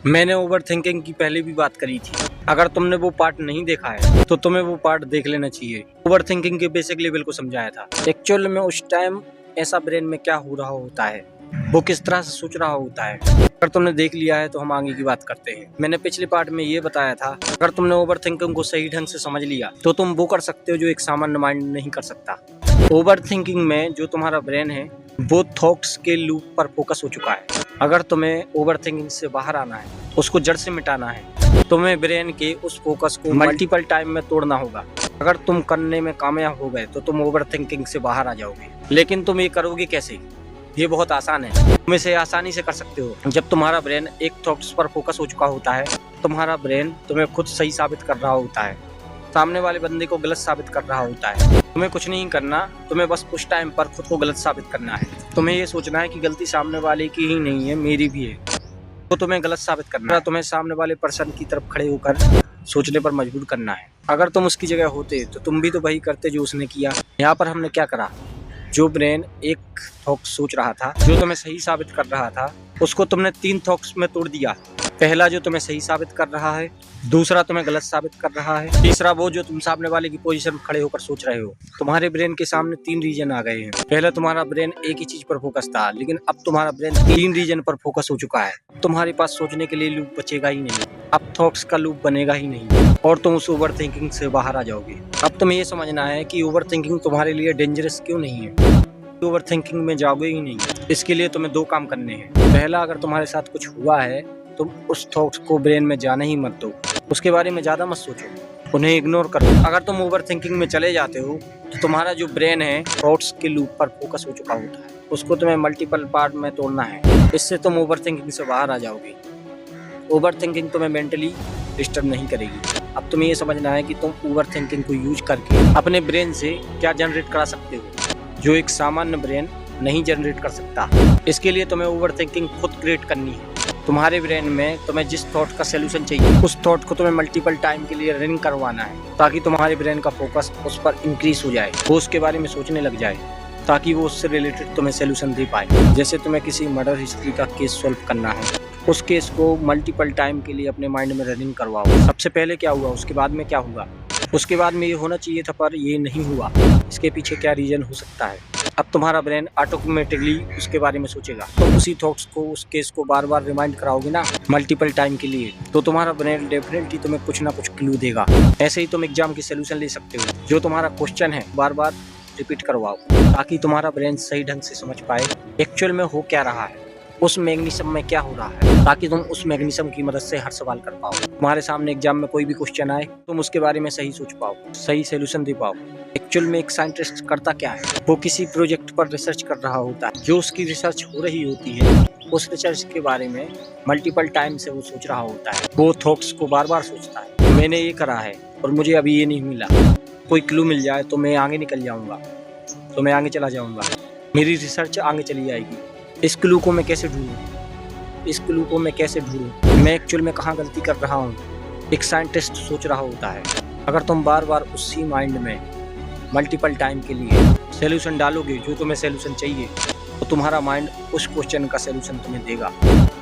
मैंने over thinking की पहले भी बात करी थी। अगर तुमने वो पार्ट नहीं देखा है तो तुम्हें वो पार्ट देख लेना चाहिए। ओवर थिंकिंग के बेसिक लेवल को समझाया था। एक्चुअल में उस टाइम ऐसा ब्रेन में क्या हो रहा होता है, वो किस तरह से सोच रहा होता है। अगर तुमने देख लिया है तो हम आगे की बात करते हैं। मैंने पिछले पार्ट में ये बताया था, अगर तुमने ओवर थिंकिंग को सही ढंग से समझ लिया तो तुम वो कर सकते हो जो एक सामान्य माइंड नहीं कर सकता। ओवर थिंकिंग में जो तुम्हारा ब्रेन है वो थॉट्स के लूप पर फोकस हो चुका है। अगर तुम्हें ओवर थिंकिंग से बाहर आना है, उसको जड़ से मिटाना है, तुम्हें ब्रेन के उस फोकस को मल्टीपल टाइम में तोड़ना होगा। अगर तुम करने में कामयाब हो गए तो तुम ओवर थिंकिंग से बाहर आ जाओगे। लेकिन तुम ये करोगे कैसे? ये बहुत आसान है। तुम इसे आसानी से कर सकते हो। जब तुम्हारा ब्रेन एक थॉट्स पर फोकस हो चुका होता है, तुम्हारा ब्रेन तुम्हें खुद सही साबित कर रहा होता है, सामने वाले बंदे को गलत साबित कर रहा होता है। तुम्हें कुछ नहीं करना, तुम्हें बस उस टाइम पर खुद को गलत साबित करना है। तुम्हें ये सोचना है कि गलती सामने वाले की ही नहीं है, मेरी भी है, तो तुम्हें गलत साबित करना है। तुम्हें सामने वाले पर्सन की तरफ खड़े होकर सोचने पर मजबूर करना है। अगर तुम उसकी जगह होते तो तुम भी तो वही करते जो उसने किया। यहाँ पर हमने क्या करा, जो ब्रेन एक थॉट सोच रहा था, जो तुम्हें सही साबित कर रहा था, उसको तुमने 3 थॉट्स में तोड़ दिया। पहला जो तुम्हें सही साबित कर रहा है, दूसरा तुम्हें गलत साबित कर रहा है, तीसरा वो जो तुम सामने वाले की पोजीशन में खड़े होकर सोच रहे हो। तुम्हारे ब्रेन के सामने 3 रीजन आ गए हैं। पहले तुम्हारा ब्रेन एक ही चीज पर फोकस था, लेकिन अब तुम्हारा ब्रेन 3 रीजन पर फोकस हो चुका है। तुम्हारे पास सोचने के लिए लूप बचेगा ही नहीं, अब थॉट्स का लूप बनेगा ही नहीं और तुम उस ओवर थिंकिंग से बाहर आ जाओगे। अब तुम्हें ये समझना है कि ओवर थिंकिंग तुम्हारे लिए डेंजरस क्यों नहीं है। ओवर थिंकिंग में जाओगे ही नहीं। इसके लिए तुम्हें 2 काम करने हैं। पहला, अगर तुम्हारे साथ कुछ हुआ है तुम उस थॉट्स को ब्रेन में जाने ही मत दो। उसके बारे में ज़्यादा मत सोचो, उन्हें इग्नोर करो। अगर तुम ओवर थिंकिंग में चले जाते हो तो तुम्हारा जो ब्रेन है थॉट्स के लूप पर फोकस हो चुका होता है, उसको तुम्हें मल्टीपल पार्ट में तोड़ना है। इससे तुम ओवर थिंकिंग से बाहर आ जाओगे। ओवर थिंकिंग तुम्हें मेंटली डिस्टर्ब नहीं करेगी। अब तुम्हें ये समझना है कि तुम ओवर थिंकिंग को यूज करके अपने ब्रेन से क्या जनरेट करा सकते हो, जो एक सामान्य ब्रेन नहीं जनरेट कर सकता। इसके लिए तुम्हें ओवर थिंकिंग खुद क्रिएट करनी है। तुम्हारे ब्रेन में तुम्हें जिस थॉट का सलूशन चाहिए, उस थॉट को तुम्हें मल्टीपल टाइम के लिए रनिंग करवाना है, ताकि तुम्हारे ब्रेन का फोकस उस पर इंक्रीज हो जाए, वो उसके बारे में सोचने लग जाए, ताकि वो उससे रिलेटेड तुम्हें सलूशन दे पाए। जैसे तुम्हें किसी मर्डर हिस्ट्री का केस सॉल्व करना है, उस केस को मल्टीपल टाइम के लिए अपने माइंड में रनिंग करवाओ। सबसे पहले क्या हुआ, उसके बाद में क्या हुआ, उसके बाद में ये होना चाहिए था पर ये नहीं हुआ, इसके पीछे क्या रीजन हो सकता है। अब तुम्हारा ब्रेन ऑटोमेटिकली उसके बारे में सोचेगा। तो उसी थॉट्स को, उस केस को बार बार रिमाइंड कराओगे ना मल्टीपल टाइम के लिए, तो तुम्हारा ब्रेन डेफिनेटली तुम्हें कुछ ना कुछ क्लू देगा। ऐसे ही तुम एग्जाम की सोल्यूशन ले सकते हो। जो तुम्हारा क्वेश्चन है बार बार रिपीट करवाओ, ताकि तुम्हारा ब्रेन सही ढंग से समझ पाए एक्चुअल में हो क्या रहा है, उस मैग्नीशियम में क्या हो रहा है, ताकि तुम उस मैग्नीशियम की मदद से हर सवाल कर पाओ। तुम्हारे सामने एग्जाम में कोई भी क्वेश्चन आए, तुम उसके बारे में सही सोच पाओ, सही सॉल्यूशन दे पाओ। एक्चुअल में एक साइंटिस्ट करता क्या है, वो किसी प्रोजेक्ट पर रिसर्च कर रहा होता है। जो उसकी रिसर्च हो रही होती है, उस रिसर्च के बारे में मल्टीपल टाइम से वो सोच रहा होता है। वो थॉट्स को बार बार सोचता है, मैंने ये करा है और मुझे अभी ये नहीं मिला, कोई क्लू मिल जाए तो मैं आगे निकल जाऊंगा, तो मैं आगे चला जाऊंगा, मेरी रिसर्च आगे चली जाएगी। इस क्लू को मैं कैसे ढूंढूं, इस क्लू को मैं कैसे ढूंढूं, मैं एक्चुअल में कहाँ गलती कर रहा हूँ, एक साइंटिस्ट सोच रहा होता है। अगर तुम बार बार उसी माइंड में मल्टीपल टाइम के लिए सॉल्यूशन डालोगे, जो तुम्हें सॉल्यूशन चाहिए, तो तुम्हारा माइंड उस क्वेश्चन का सॉल्यूशन तुम्हें देगा।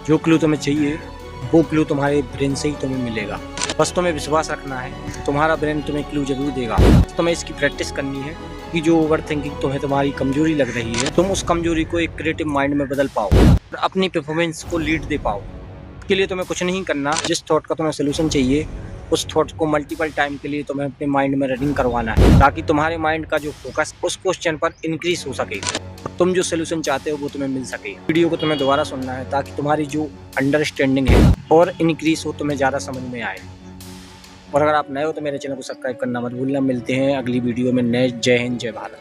जो क्लू तुम्हें चाहिए वो क्लू तुम्हारे ब्रेन से ही तुम्हें मिलेगा। बस तुम्हें विश्वास रखना है, तुम्हारा ब्रेन तुम्हें क्लू जरूर देगा। तुम्हें इसकी प्रैक्टिस करनी है कि जो ओवर थिंकिंग तुम्हें तुम्हारी कमजोरी लग रही है, तुम उस कमजोरी को एक क्रिएटिव माइंड में बदल पाओ और अपनी परफॉर्मेंस को लीड दे पाओ। इसके लिए तुम्हें कुछ नहीं करना, जिस थॉट का तुम्हें सलूशन चाहिए, उस थॉट को मल्टीपल टाइम के लिए तुम्हें अपने माइंड में रनिंग करवाना है, ताकि तुम्हारे माइंड का जो फोकस उस क्वेश्चन पर इंक्रीज हो सके, तुम जो सलूशन चाहते हो वो तुम्हें मिल सके। वीडियो को तुम्हें दोबारा सुनना है, ताकि तुम्हारी जो अंडरस्टैंडिंग है और इंक्रीज हो, तुम्हें ज़्यादा समझ में आए। और अगर आप नए हो तो मेरे चैनल को सब्सक्राइब करना मत भूलना। मिलते हैं अगली वीडियो में नए। जय हिंद, जय भारत।